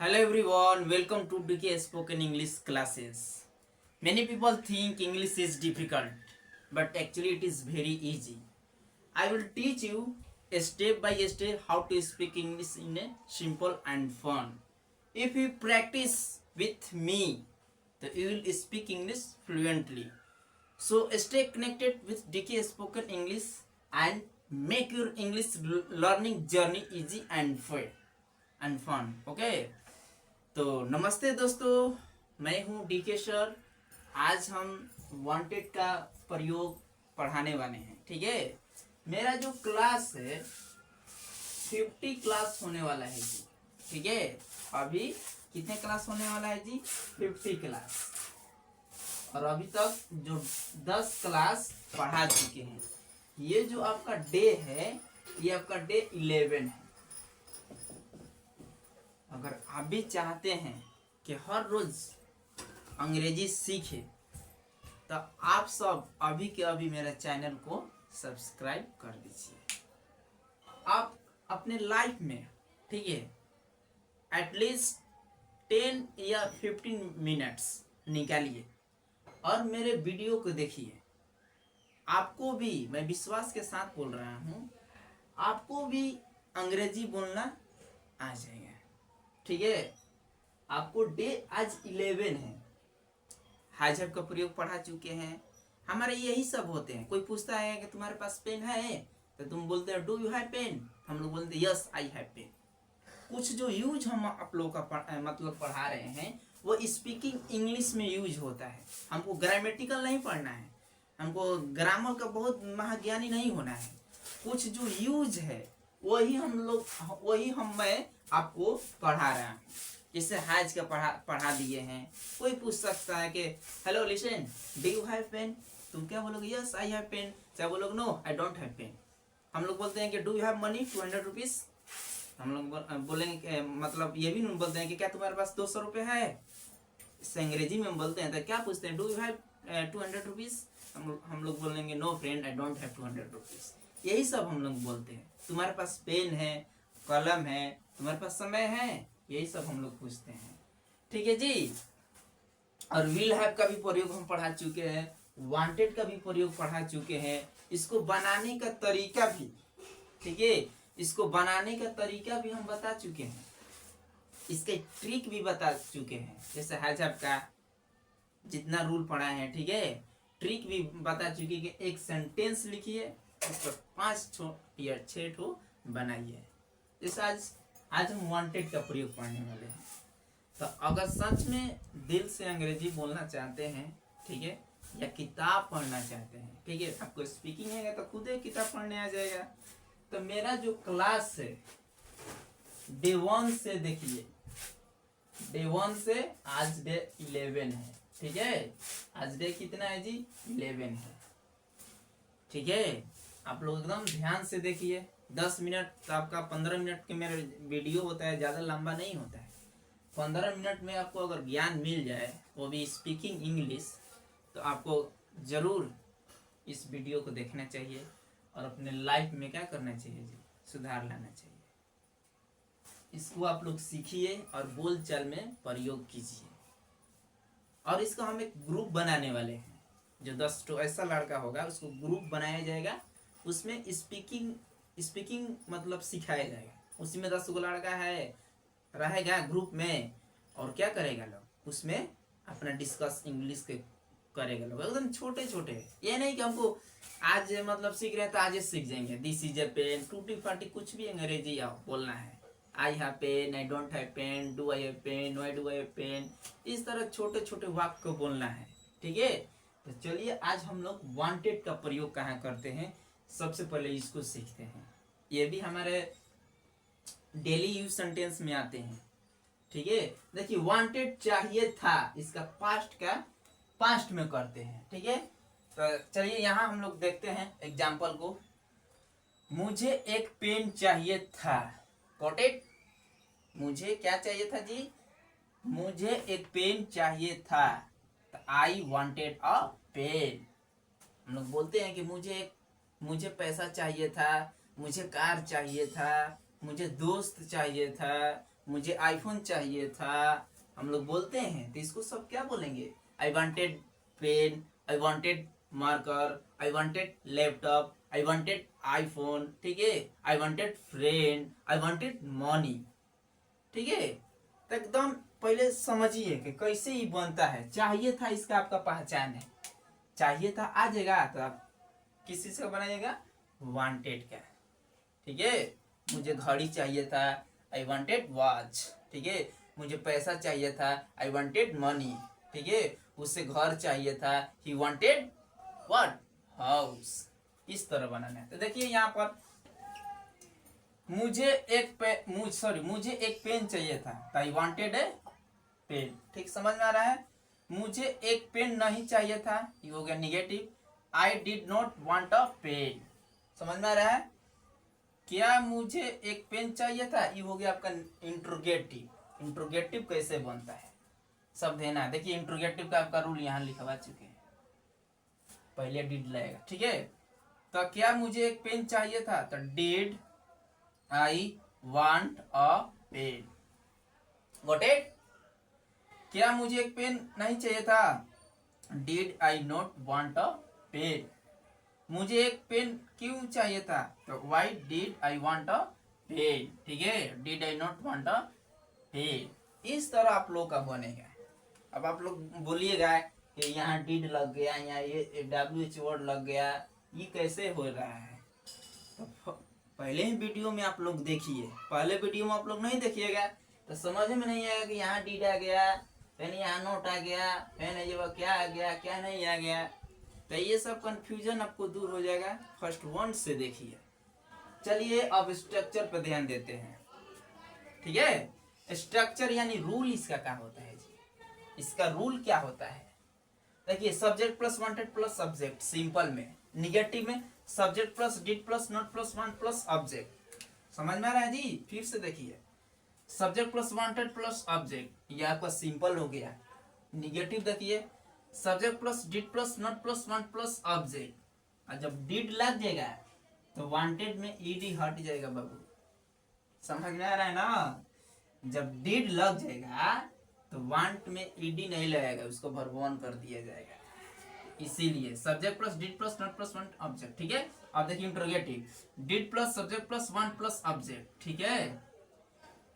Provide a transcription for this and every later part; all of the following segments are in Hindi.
Hello everyone, welcome to DK Spoken English classes. Many people think English is difficult, but actually it is very easy. I will teach you step by step how to speak English in a simple and fun. If you practice with me, then you will speak English fluently. So stay connected with DK Spoken English and make your English learning journey easy and fair and fun. Okay? तो नमस्ते दोस्तों, मैं हूं डीके सर। आज हम वांटेड का प्रयोग पढ़ाने वाले हैं। ठीक है, मेरा जो क्लास है 50 क्लास होने वाला है जी। ठीक है, अभी कितने क्लास होने वाला है जी? 50 क्लास। और अभी तक जो 10 क्लास पढ़ा चुके हैं। ये जो आपका डे है, ये आपका डे 11 है। अगर आप भी चाहते हैं कि हर रोज अंग्रेजी सीखे, तो आप सब अभी के अभी मेरे चैनल को सब्सक्राइब कर दीजिए। आप अपने लाइफ में, ठीक है, एटलीस्ट 10 या 15 मिनट्स निकालिए और मेरे वीडियो को देखिए। आपको भी, मैं विश्वास के साथ बोल रहा हूँ, आपको भी अंग्रेजी बोलना आ जाएगा। ठीक है, आपको डे आज 11 है। हैजअप का प्रयोग पढ़ा चुके हैं। हमारे यही सब होते हैं। कोई पूछता है कि तुम्हारे पास पेन है, तो तुम बोलते हो डू यू हैव पेन। हम लोग बोलते हैं यस आई हैव पेन। कुछ जो यूज हम आप लोगों का मतलब पढ़ा रहे हैं, वो स्पीकिंग इंग्लिश में यूज होता है। हमको ग्रामेटिकल नहीं पढ़ना है, हमको ग्रामर का बहुत महाज्ञानी नहीं होना है। कुछ जो यूज है वही मैं आपको पढ़ा रहा हूँ। जैसे हैज का पढ़ा दिए हैं। कोई पूछ सकता है कि hello listen, do you have pen. तुम क्या बोलोगे? Yes I have pen. क्या बोलोगे? No I don't have pen. हम लोग बोलते हैं कि do you have money 200 rupees. हम लोग बोलेंगे, मतलब ये भी बोलते हैं कि क्या तुम्हारे पास 200 रुपये है। इस अंग्रेजी में हम बोलते हैं, तो क्या पूछते हैं? Do you have 200 rupees. हम लोग बोलेंगे no friend I don't have 200 rupees. यही सब हम लोग बोलते हैं। तुम्हारे पास पेन है, कलम है, तुम्हारे पास समय है, यही सब हम लोग पूछते हैं। ठीक है जी। और विल हैव का भी प्रयोग हम पढ़ा चुके हैं, वांटेड का भी प्रयोग पढ़ा चुके हैं। इसको बनाने का तरीका भी, ठीक है, इसको बनाने का तरीका भी हम बता चुके हैं। इसके ट्रिक भी बता चुके हैं। जैसे हैजअप का जितना रूल पढ़ा है, ठीक है, ट्रिक भी बता चुके कि एक सेंटेंस लिखिए, उस पर 5 या 6 बनाइए। जैसे आज हम वांटेड का प्रयोग पढ़ने वाले हैं। तो अगर सच में दिल से अंग्रेजी बोलना चाहते हैं, ठीक है, या किताब पढ़ना चाहते हैं, ठीक है, आपको स्पीकिंग है तो खुद ही किताब पढ़ने आ जाएगा। तो मेरा जो क्लास है डे 1 से देखिए, डे 1 से आज डे 11 है। ठीक है, आज डे कितना है जी? 11 है। ठीक है, आप लोग एकदम ध्यान से देखिए। 10 मिनट तो आपका 15 मिनट के मेरे वीडियो होता है, ज़्यादा लंबा नहीं होता है। 15 मिनट में आपको अगर ज्ञान मिल जाए, वो भी स्पीकिंग इंग्लिश, तो आपको ज़रूर इस वीडियो को देखना चाहिए और अपने लाइफ में क्या करना चाहिए जी? सुधार लाना चाहिए। इसको आप लोग सीखिए और बोलचाल में प्रयोग कीजिए। और इसका हम एक ग्रुप बनाने वाले हैं। जो 10 तो ऐसा लड़का होगा, उसको ग्रुप बनाया जाएगा। उसमें स्पीकिंग मतलब सिखाया जाएगा। उसी में 10 लड़का रहेगा ग्रुप में, और क्या करेगा लोग? उसमें अपना डिस्कस इंग्लिश के करेगा लोग, एकदम छोटे छोटे। ये नहीं कि हमको आज मतलब सीख रहे हैं तो आज सीख जाएंगे। दिस इज ए पेन, टूटी फाटी कुछ भी अंग्रेजी बोलना है। I have pen, I don't have pen, do I have pen, why do I have pen, इस तरह छोटे छोटे वाक्य को बोलना है। ठीक है, तो चलिए आज हम लोग वांटेड का प्रयोग कहाँ करते हैं, सबसे पहले इसको सीखते हैं। ये भी हमारे डेली यूज सेंटेंस में आते हैं। ठीक है, देखिए वांटेड चाहिए था, इसका पास्ट में करते हैं। ठीक है, तो चलिए यहाँ हम लोग देखते हैं एग्जाम्पल को। मुझे एक पेन चाहिए था। Got it? मुझे क्या चाहिए था जी? मुझे एक पेन चाहिए था। तो आई वांटेड अ पेन। हम लोग बोलते हैं कि मुझे पैसा चाहिए था, मुझे कार चाहिए था, मुझे दोस्त चाहिए था, मुझे आईफोन चाहिए था, हम लोग बोलते हैं, तो इसको सब क्या बोलेंगे? I wanted pen, I wanted marker, I wanted laptop, I wanted iPhone, ठीक है, I wanted friend, I wanted money, ठीक है। तो एकदम पहले समझिए कि कैसे ही बनता है। चाहिए था इसका आपका पहचान है, चाहिए था आ जाएगा तो आप किस चीज का बनाइएगा? वांटेड का, ठीक है। मुझे घड़ी चाहिए था, आई वांटेड वॉच, ठीक है। मुझे पैसा चाहिए था, आई वांटेड मनी, ठीक है। उसे घर चाहिए था, ही वांटेड व्हाट? हाउस। इस तरह बनाना है। तो देखिए यहाँ पर मुझे एक पेन चाहिए था, तो आई वांटेड ए पेन, ठीक समझ में आ रहा है। मुझे एक पेन नहीं चाहिए था, ये हो गया negative, I did not want a pen, समझ में आ रहा है। क्या मुझे एक पेन चाहिए था, ये हो गया आपका इंट्रोगेटिव। इंट्रोगेटिव कैसे बनता है सब देना है। देखिए इंट्रोगेटिव का आपका रूल यहाँ लिखवा चुके हैं, पहले डिड लगेगा, ठीक है। तो क्या मुझे एक पेन चाहिए था, तो did I want a pen, got it. क्या मुझे एक पेन नहीं चाहिए था, did I not want a pen. मुझे एक पेन क्यों चाहिए था, तो why did I want a pen, ठीक है। Did I not want a pen. इस तरह आप लोग का बनेगा। अब आप लोग बोलिएगा कि यहाँ डिड लग गया, यहाँ ये WH वर्ड लग गया, ये कैसे हो रहा है? तो पहले ही वीडियो में आप लोग देखिए, पहले वीडियो में आप लोग नहीं देखिएगा तो समझ में नहीं आएगा कि यहाँ डिड आ गया, फिर यहाँ नोट आ गया, फिर ये क्या आ गया क्या नहीं आ गया। तो ये सब कंफ्यूजन आपको दूर हो जाएगा, फर्स्ट वन से देखिए। चलिए अब स्ट्रक्चर पर ध्यान देते हैं, ठीक है। स्ट्रक्चर यानी रूल इसका क्या होता है जी? इसका रूल क्या होता है? देखिए subject plus wanted plus subject, simple में। निगेटिव में subject plus did plus not plus want plus object, समझ में आ रहा है जी? फिर से देखिए, subject plus wanted plus object, ये आपका सिंपल हो गया। निगेटिव देखिए, subject plus did plus not plus want plus object, और जब डिड लग जाएगा तो वांटेड में ईडी हट जाएगा बाबू, समझ में आ रहा है ना। जब डिड लग जाएगा तो वांट में ईडी नहीं लगेगा, उसको वर्ब1 कर दिया जाएगा। इसीलिए subject plus did plus not plus want object, ठीक है। अब देखिए interrogative, did plus subject plus want plus object, ठीक है।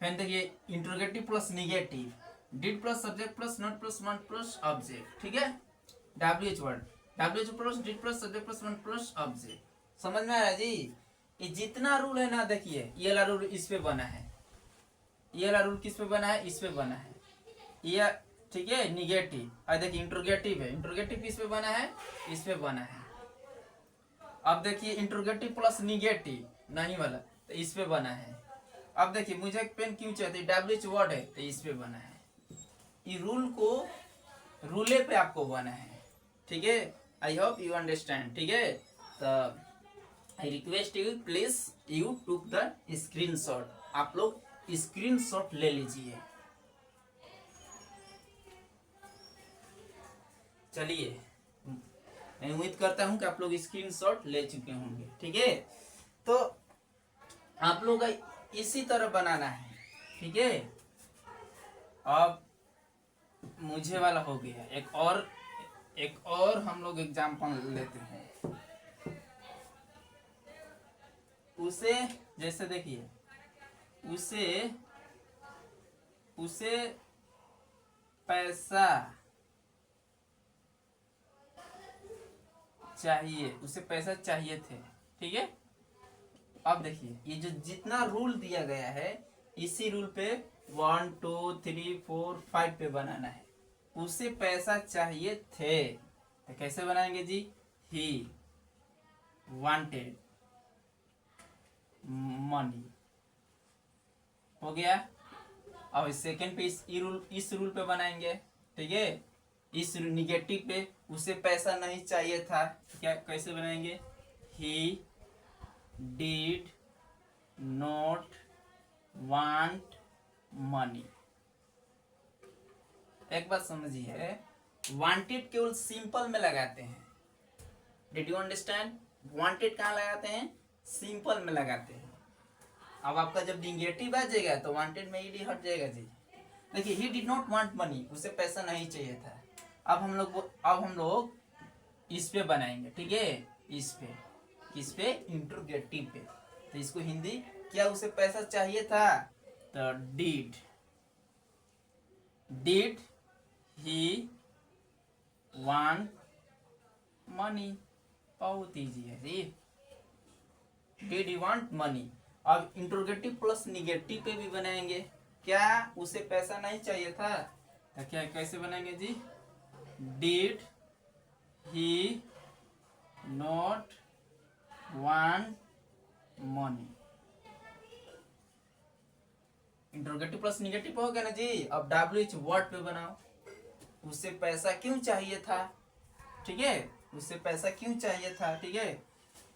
फिर देखिए interrogative plus negative, did plus subject plus not plus want plus object, ठीक है। WH word, WH plus did plus subject plus want plus object, समझ में आ रहा है जी? ये जितना रूल है ना, देखिए ये वाला रूल इस पे बना है, ये वाला रूल किस पे बना है? इस पे बना है ये, ठीक है। निगेटिव, और देखिए इंट्रोगेटिव है, इंट्रोगेटिव किस पे बना है? इस पे बना है। अब देखिए इंट्रोगेटिव प्लस निगेटिव नहीं वाला, तो इस पे बना है। अब देखिए मुझे एक पेन क्यों चाहिए, WH वर्ड है तो इस पे बना है। ये रूल को रूले पे आपको बना है, ठीक है। आई होप यू अंडरस्टैंड, ठीक है। तो I request you please you took the screenshot, आप लोग स्क्रीनशॉट ले लीजिए। चलिए मैं उम्मीद करता हूं कि आप लोग स्क्रीनशॉट ले चुके होंगे, ठीक है। तो आप लोग इसी तरह बनाना है, ठीक है। अब मुझे वाला हो गया, एक और हम लोग एग्जाम्पल लेते हैं। उसे जैसे देखिए, उसे पैसा चाहिए, उसे पैसा चाहिए थे, ठीक है। अब देखिए ये जो जितना रूल दिया गया है, इसी रूल पे 1 2 3 4 5 पे बनाना है। उसे पैसा चाहिए थे, तो कैसे बनाएंगे जी? ही वांटेड मनी, हो गया। अब सेकंड पे इस रूल पे बनाएंगे, ठीक है। इस निगेटिव पे उसे पैसा नहीं चाहिए था, क्या कैसे बनाएंगे? He did not want money. एक बात समझिए, वांटेड केवल सिंपल में लगाते हैं, डिड यू अंडरस्टैंड? वांटेड कहाँ लगाते हैं? सिंपल में लगाते हैं। अब आपका जब निगेटिव आ जाएगा तो वांटेड में ईडी हट जाएगा जी। देखिए he did not want money, उसे पैसा नहीं चाहिए था। अब हम लोग इस पे बनाएंगे, ठीक है, इस पे, किस पे, इंटरोगेटिव पे। तो इसको हिंदी, क्या उसे पैसा चाहिए था, तो डिड ही वांट मनी, बहुत ईजी है जी, डिड ही वांट मनी। अब इंटरोगेटिव प्लस निगेटिव पे भी बनाएंगे, क्या उसे पैसा नहीं चाहिए था, तो क्या कैसे बनाएंगे जी, did he not want money. Interrogative plus negative हो गया ना जी। अब WH वर्ड पे बनाओ, उसे पैसा क्यों चाहिए था, ठीक है, उसे पैसा क्यों चाहिए था, ठीक है,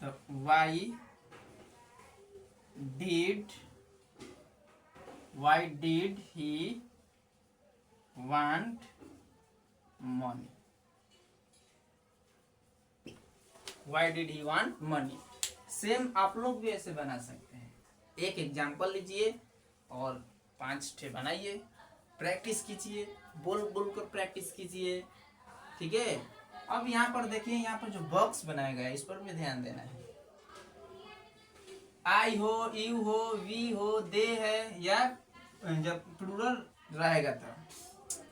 तो why did he want money, why did he want money. Same आप लोग भी ऐसे बना सकते हैं। एक एग्जाम्पल लीजिए और 5 ठे बनाइए, प्रैक्टिस कीजिए, बोल बोल कर प्रैक्टिस कीजिए, ठीक है। अब यहाँ पर देखिए, यहाँ पर जो बॉक्स बनाया गया है इस पर भी ध्यान देना है। आई हो, यू हो, वी हो, दे है, या जब प्लूरल रहेगा तो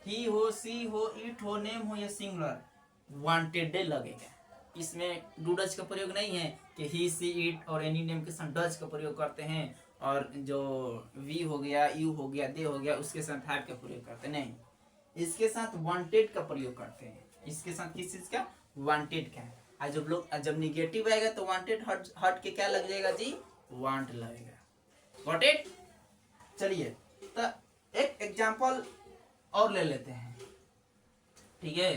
ही हो, सी हो, इट हो, नेम हो या सिंगुलर, वांटेड लगेगा। इसमें डू डज का प्रयोग नहीं है कि ही, सी, इट और एनी नेम के साथ डज का प्रयोग करते हैं, और जो वी हो गया, यू हो गया, दे हो गया, उसके साथ हैव का प्रयोग करते नहीं, इसके साथ वांटेड का प्रयोग करते हैं। इसके साथ किस चीज का, वांटेड का। जब निगेटिव आएगा तो वांटेड हट के क्या लग जाएगा जी, वांट लगेगा। Got it. चलिए तो एक एग्जांपल और ले लेते हैं, ठीक है,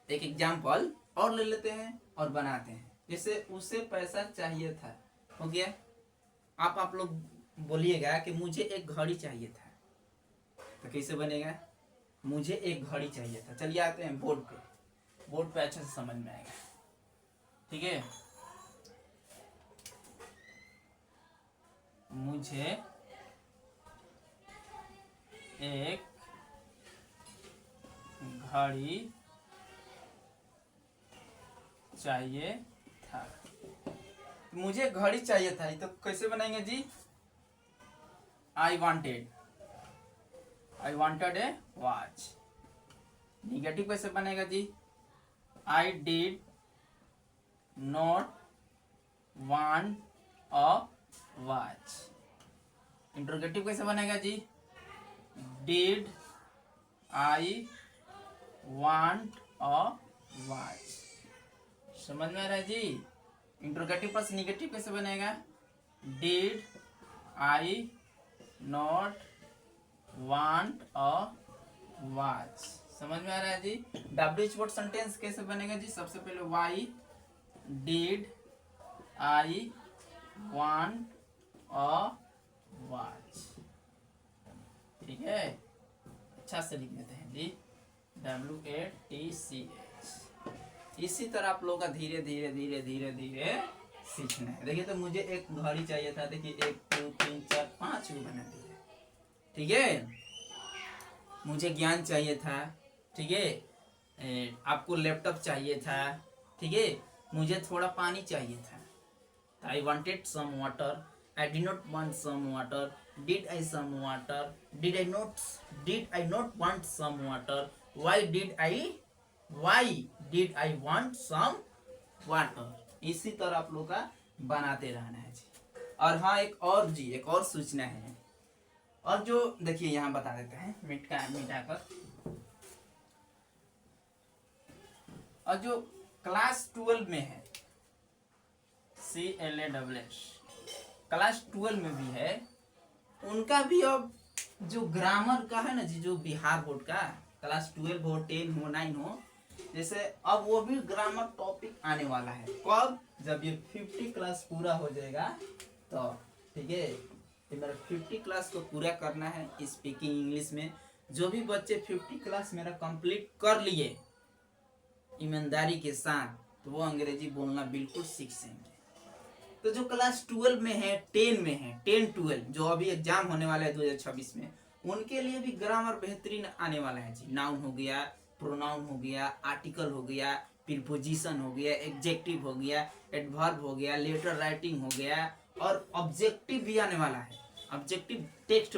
एक एग्जांपल और ले लेते हैं और बनाते हैं। जैसे उसे पैसा चाहिए था, हो गया। आप लोग बोलिएगा कि मुझे एक घड़ी चाहिए था, तो कैसे बनेगा, मुझे एक घड़ी चाहिए था। चलिए आते हैं बोर्ड पे अच्छे से समझ में आएगा, ठीक है। मुझे एक घड़ी चाहिए था, मुझे घड़ी चाहिए था, तो कैसे बनाएंगे जी, I wanted a watch. Negative कैसे बनेगा जी, I did not want a watch. Interrogative कैसे बनेगा जी, did I want a watch. समझ में आ रहा है जी। इंटरोगेटिव प्लस निगेटिव कैसे बनेगा, did I not want a watch. समझ में आ रहा है जी। WH वर्ड सेंटेंस कैसे बनेगा जी, सबसे पहले Y did I want a watch, ठीक है, अच्छा से लिख देते हैं जी, WATCH। इसी तरह आप लोगों का धीरे धीरे धीरे धीरे धीरे सीखना है। देखिए तो मुझे एक घड़ी चाहिए था, देखिए 1 2 3 4 5 को बना दिया, ठीक है। मुझे ज्ञान चाहिए था, ठीक है, आपको लैपटॉप चाहिए था, ठीक है, मुझे थोड़ा पानी चाहिए था, I wanted some water, I did not want some water, did I some water, did I not want some water, why did I want some water. इसी तरह आप लोग का बनाते रहना है जी। और हाँ, एक और सूचना है, और जो देखिए यहाँ बता देते हैं मिटा कर, और जो क्लास 12 में है, CLASS क्लास 12 में भी है, उनका भी अब जो ग्रामर का है ना जी, जो बिहार बोर्ड का क्लास 12 हो, 10 हो, 9 हो, जैसे अब वो भी ग्रामर टॉपिक आने वाला है। कब, जब ये 50 क्लास पूरा हो जाएगा तो, ठीक है, मेरा 50 क्लास को पूरा करना है स्पीकिंग इंग्लिश में। जो भी बच्चे 50 क्लास मेरा कंप्लीट कर लिए ईमानदारी के साथ, तो वो अंग्रेजी बोलना बिल्कुल सीख जाएंगे। तो जो क्लास 12 में है, 10 में है, 10 12 जो अभी एग्जाम होने वाला है 2026 में, उनके लिए भी ग्रामर बेहतरीन आने वाला है जी। नाउन हो गया, प्रोनाउन हो गया, आर्टिकल हो गया, प्रीपोजिशन हो गया, एडजेक्टिव हो गया, एडवर्ब हो गया, लेटर राइटिंग हो गया, और ऑब्जेक्टिव भी आने वाला है। Objective text